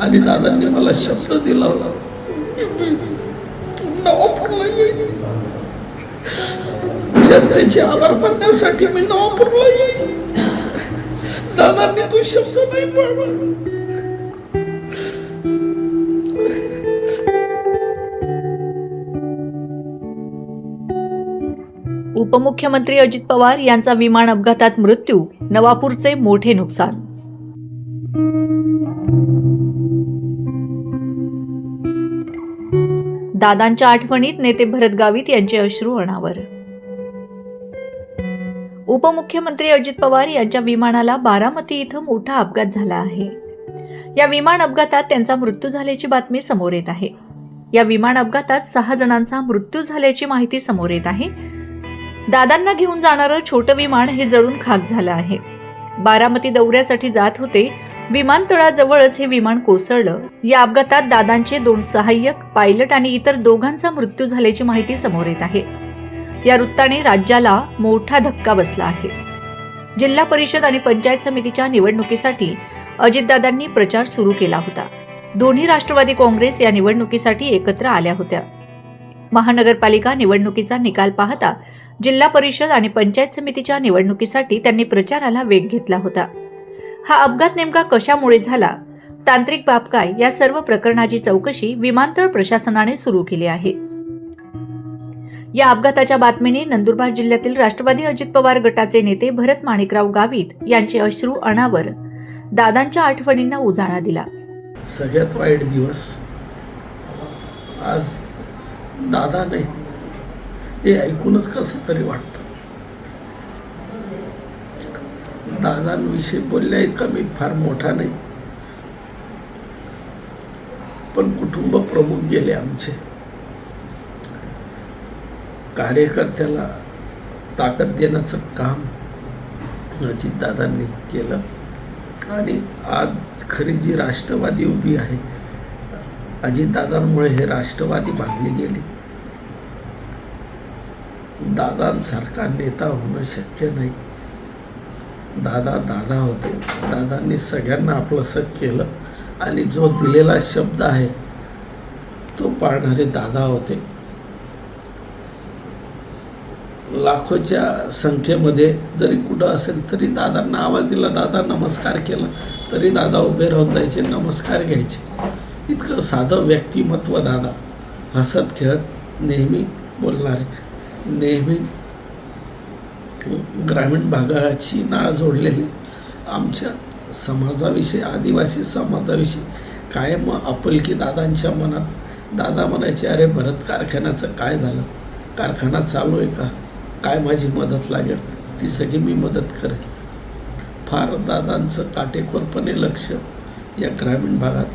आणि दादांनी मला शब्द दिला होता नवापूरला येईल, जनतेचे आभार मानण्यासाठी मी नवापूरला येईल. दादांनी तो शब्द नाही पाळला. उपमुख्यमंत्री अजित पवार यांचा विमान अपघातात मृत्यू, नवापूरचे मोठे नुकसान. दादांच्या आठवणीत नेते भरत गावित यांचे अश्रू अनावर. उपमुख्यमंत्री अजित पवार यांच्या विमानाला बारामती इथं मोठा अपघात झाला आहे. या विमान अपघातात त्यांचा मृत्यू झाल्याची बातमी समोर येत आहे. या विमान अपघातात 6 जणांचा मृत्यू झाल्याची माहिती समोर येत आहे. दादांना घेऊन जाणारं छोटं विमान हे जळून खाक झालं आहे. बारामती दौऱ्यासाठी जात होते. विमानतळाजवळच हे विमान कोसळलं. या अपघातात दादांचे 2 सहाय्यक, पायलट आणि इतर दोघांचा मृत्यू झाल्याची माहिती समोर येत आहे. या वृत्ताने राज्याला मोठा धक्का बसला आहे. जिल्हा परिषद आणि पंचायत समितीच्या निवडणुकीसाठी अजितदादांनी प्रचार सुरू केला होता. दोन्ही राष्ट्रवादी काँग्रेस या निवडणुकीसाठी एकत्र आल्या होत्या. महानगरपालिका निवडणुकीचा निकाल पाहता जिल्हा परिषद आणि पंचायत समितीच्या निवडणुकीसाठी त्यांनी प्रचाराला वेग घेतला होता. हा अपघात नेमका कशामुळे झाला, तांत्रिक बाब काय, या सर्व प्रकरणाची चौकशी विमानतळ प्रशासनाने सुरू केली आहे. या अपघाताच्या बातमीने नंदुरबार जिल्ह्यातील राष्ट्रवादी अजित पवार गटाचे नेते भरत माणिकराव गावित यांचे अश्रू अनावर. दादांच्या आठवणींना उजाळा दिला. सगळ्यात वाईट दिवस आज दादा नाही, हे ऐकूनच कसं तरी वाटतं. दादांविषयी बोलल्या इतका मी फार मोठा नाही, पण कुटुंब प्रमुख गेले आमचे. कार्यकर्त्याला ताकद देण्याचं काम अजितदादांनी केलं आणि आज खरी जी राष्ट्रवादी उभी आहे, अजितदादांमुळे हे राष्ट्रवादी बांधली गेली. दादांसारखा नेता होणं शक्य नाही. दादा दादा होते. दादांनी सगळ्यांना आपलंसं केलं आणि जो दिलेला शब्द आहे तो पाळणारे दादा होते. लाखोच्या संख्येमध्ये जरी कुठं असेल तरी दादांना आवाज दिला, दादा नमस्कार केला तरी दादा उभे राहून जायचे, नमस्कार घ्यायचे. इतकं साधं व्यक्तिमत्व दादा. हसत खेळत नेहमी बोलणारे, नेहमी ग्रामीण भागाची नाळ जोडलेली, आमच्या समाजाविषयी, आदिवासी समाजाविषयी कायम आपुलकी दादांच्या मनात. दादा म्हणायचे, अरे भरत कारखान्याचं काय झालं, कारखाना चालू आहे का, काय माझी मदत लागेल, ती सगळी मी मदत करेल. फार दादांचं काटेकोरपणे लक्ष या ग्रामीण भागात.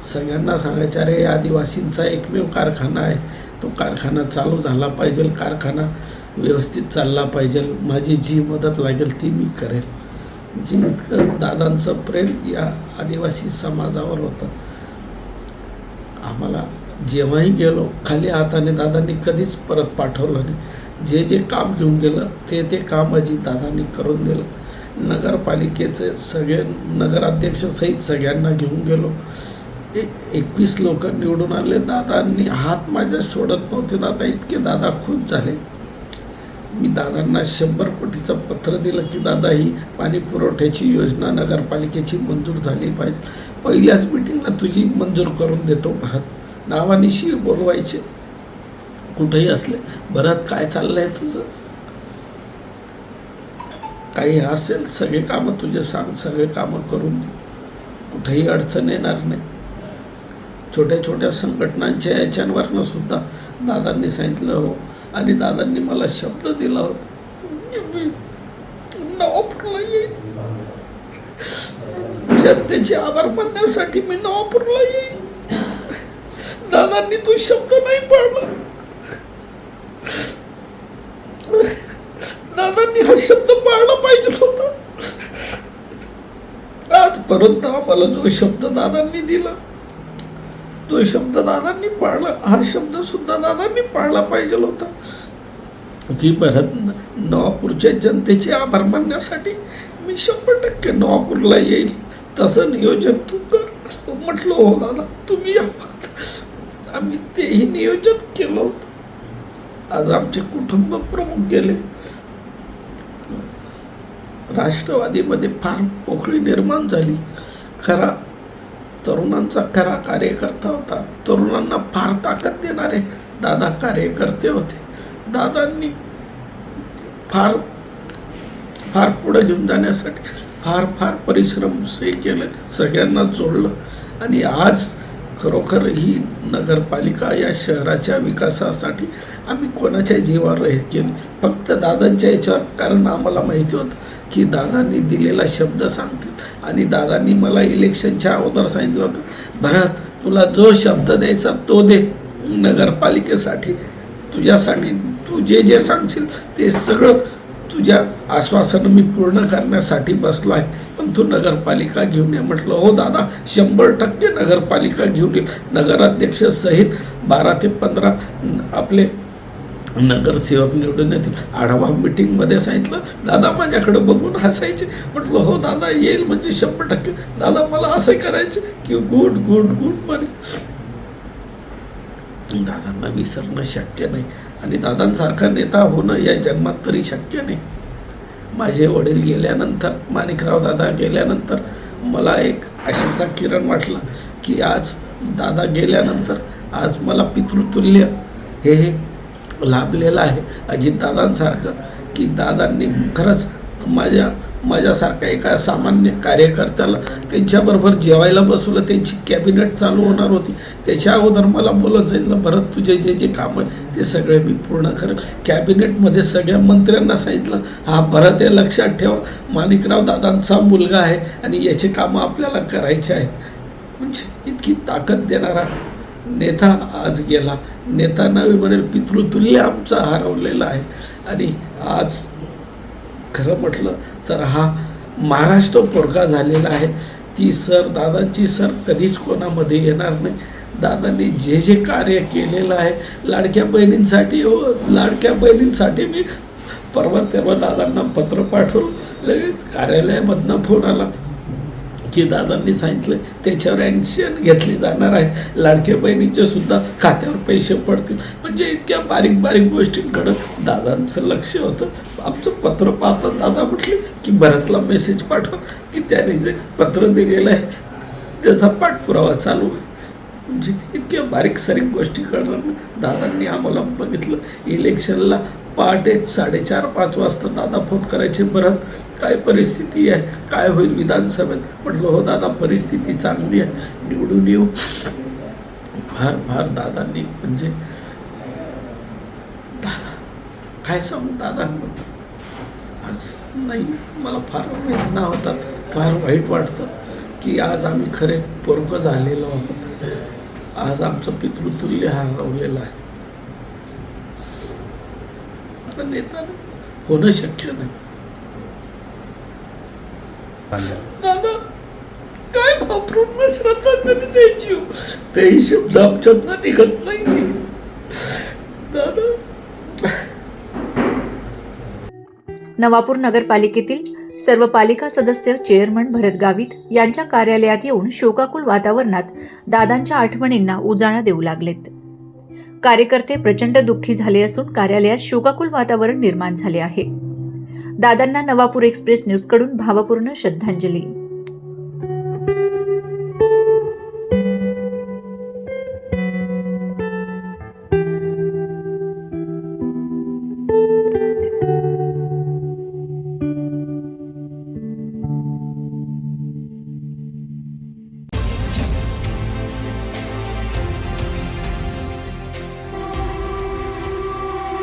सगळ्यांना सांगायचे, अरे आदिवासींचा एकमेव कारखाना आहे, तो कारखाना चालू झाला पाहिजे, कारखाना व्यवस्थित चालला पाहिजे, माझी जी मदत लागेल ती मी करेल. जी इतकं दादांचं प्रेम या आदिवासी समाजावर होतं. आम्हाला जेव्हाही गेलो खाली हाताने दादांनी कधीच परत पाठवलं नाही. जे जे काम घेऊन गेलं ते काम दादांनी करून दिलं. नगरपालिकेचे सगळे नगराध्यक्षसहित सगळ्यांना घेऊन गेलो. 21 लोक निवडून आले. दादांनी हात माझ्या सोडत नव्हते. दादा इतके दादा खुश झाले. मी दादांना 100 कोटीचं पत्र दिलं की दादा ही पाणी पुरवठ्याची योजना नगरपालिकेची मंजूर झाली पाहिजे. पहिल्याच मिटिंगला तुझी मंजूर करून देतो भरत. नावानिशी बोलवायचे कुठेही असले, भरत काय चाललंय तुझं, काही असेल सगळे कामं तुझे सांग, सगळे कामं करून दे, कुठेही अडचण येणार नाही. छोट्या छोट्या संघटनांच्या याच्यांवरनं सुद्धा दादांनी सांगितलं हो. आणि दादांनी मला शब्द दिला होता, नवापूरला येईल, जनतेचे आभार मानण्यासाठी मी नवापूरला येईल. दादांनी तो शब्द नाही पाळला. दादांनी हा शब्द पाळला पाहिजे होता. आजपर्यंत आम्हाला जो शब्द दादांनी दिला तो शब्द दादांनी पाळला. हा शब्द सुद्धा दादांनी पाळला पाहिजे होता की भरत नवापूरच्या जनतेचे आभार मानण्यासाठी मी 100% नवापूरला येईल. तसं नियोजन तू कर. म्हटलं हो दादा तुम्ही या फक्त. आम्ही तेही नियोजन केलं होतं. आज आमचे कुटुंब प्रमुख गेले. राष्ट्रवादीमध्ये फार पोकळी निर्माण झाली. खरा तरुणांचा खरा कार्यकर्ता होता. तरुणांना फार ताकद देणारे दादा कार्यकर्ते होते. दादांनी फार फार पुढे घेऊन जाण्यासाठी फार फार परिश्रम केले, सगळ्यांना जोडलं. आणि आज खरोखर ही नगरपालिका या शहराच्या विकासासाठी आम्ही कोणाच्या जीवावर हे केली, फक्त दादांच्या याच्यावर. कारण आम्हाला माहिती होतं की दादांनी दिलेला शब्द सांगतील. आणि दादांनी मला इलेक्शनच्या अगोदर सांगितलं होतं, भरत तुला जो शब्द द्यायचा तो दे नगरपालिकेसाठी, तुझ्यासाठी तू जे जे सांगशील ते सगळं तुझ्या आश्वासन मी पूर्ण करण्यासाठी बसलो आहे, पण तू नगरपालिका घेऊन ये. म्हटलं हो दादा 100% नगरपालिका घेऊन येईल. नगराध्यक्ष सहित 12 ते 15 आपले नगरसेवक निवडून येतील. आढावा मीटिंगमध्ये सांगितलं. दादा माझ्याकडे बघून हसायचे. म्हटलं हो दादा येईल म्हणजे 100%. दादा मला असं करायचं की गुड गुड गुड म्हणे. दादांना विसरणं शक्य नाही आणि दादांसारखा नेता होणं या जन्मात तरी शक्य नाही. माझे वडील गेल्यानंतर, माणिकराव दादा गेल्यानंतर मला एक आशेचा किरण वाटला की आज दादा गेल्यानंतर आज मला पितृतुल्य हे लाभलेलं आहे अजितदादांसारखं. की दादांनी खरंच माझ्यासारखा एका सामान्य कार्यकर्त्याला त्यांच्याबरोबर जेवायला बसवलं. त्यांची कॅबिनेट चालू होणार होती, त्याच्या अगोदर मला बोलत सांगितलं, भरत तुझे जे जे काम आहे ते सगळे मी पूर्ण करेन. कॅबिनेटमध्ये सगळ्या मंत्र्यांना सांगितलं, हा भरत हे लक्षात ठेवा, माणिकराव दादांचा मुलगा आहे आणि याचे कामं आपल्याला करायचे आहेत. म्हणजे इतकी ताकद देणारा नेता आज गेला. नेता नवी म्हणेल पितृतुल्य आमचा हरवलेला आहे. आणि आज खरं म्हटलं तर हा महाराष्ट्र पोरका झालेला आहे. ती सर दादांची सर कधीच कोणामध्ये येणार नाही. दादांनी जे जे कार्य केलेलं आहे लाडक्या बहिणींसाठी, लाडक्या बहिणींसाठी मी तेव्हा दादांना पत्र पाठवलं. लगेच कार्यालयामधनं फोन आला की दादांनी सांगितलं त्याच्यावर ॲक्शन घेतली जाणार आहे, लाडक्या बहिणींचे सुद्धा खात्यावर पैसे पडतील. म्हणजे इतक्या बारीक बारीक गोष्टींकडं दादांचं लक्ष होतं. आमचं पत्र पाहता दादा म्हटले की भरतला मेसेज पाठवा की त्याने जे पत्र दिलेलं आहे त्याचा पाठपुरावा चालू. म्हणजे इतक्या बारीक सारीक गोष्टी करणार दादांनी आम्हाला बघितलं. इलेक्शनला पहाटे 4:30-5 वाजता दादा फोन करायचे, भरत काय परिस्थिती आहे, काय होईल विधानसभेत. म्हटलं हो दादा परिस्थिती चांगली आहे, निवडून येऊ. फार फार दादांनी म्हणजे दादा काय सांगू दादांबद्दल आज नाही. मला फार वेदना होतात, फार वाईट वाटतं की आज आम्ही खरे पोरकं झालेलो आहोत. आज आमचं पितृतुल्य हरवलेलं आहे. नेता होणं शक्य नाही. दादा काय वापरून श्रद्धांजली द्यायची हो, तेही शब्द आमच्यातनं निघत नाही. दादा नवापूर नगरपालिकेतील सर्व पालिका सदस्य, चेअरमन भरत गावित यांच्या कार्यालयात येऊन शोकाकुल वातावरणात दादांच्या आठवणींना उजाळा देऊ लागलेत. कार्यकर्ते प्रचंड दुःखी झाले असून कार्यालयात शोकाकुल वातावरण निर्माण झाले आहे. दादांना नवापूर एक्सप्रेस न्यूजकडून भावपूर्ण श्रद्धांजली.